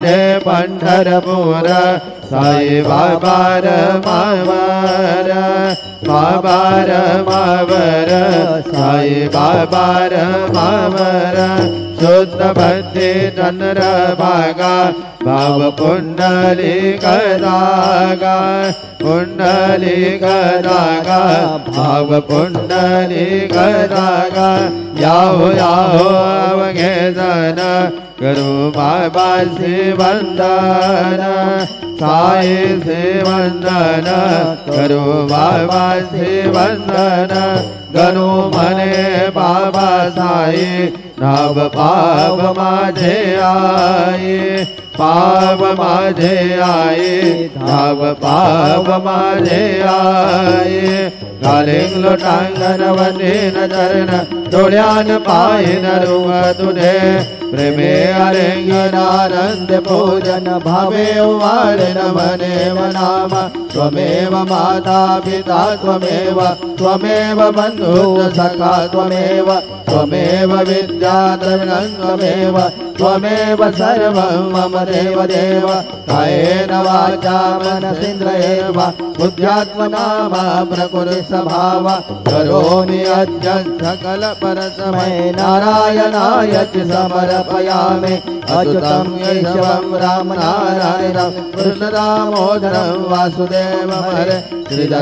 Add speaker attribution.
Speaker 1: पंढरपूर साई बाबा रमावर मावर मावर साई बाबा रमावर शुद्ध भक्ति चंद्र भागा भाव कुंडली गदागा कुंडली गदागा भाव कुंडली गदागा याहो याहो अवघे जन करो बाबा से वंदन साई से वंदन करो बाबा से वंदन गणो मने बाबा साई नव पाप माझे आये पाप माझे आये नव पाप माझे आये घालिंग लोटांगण वने नजरन डोळ्यान पायन रुग तुझे प्रेमे अलिंगनानंद पूजन भावे वारण मनेव नाम त्वमेव माता पिता त्वमेव त्वमेव बंधु सखा त्वमेव त्वमेव विद्या द्रविणं त्वमेव त्वमेव सर्वं मम देव देव कायेन वाचा मनसेन्द्रियेण बुद्ध्यात्मना मा प्रकृति स्वभाव करोमि अद्य सकल परस्मै नारायणाय च समर्पयामि अच्युतं केशवं राम नारायणं कृष्ण दामोदरं वासुदेवं हरे।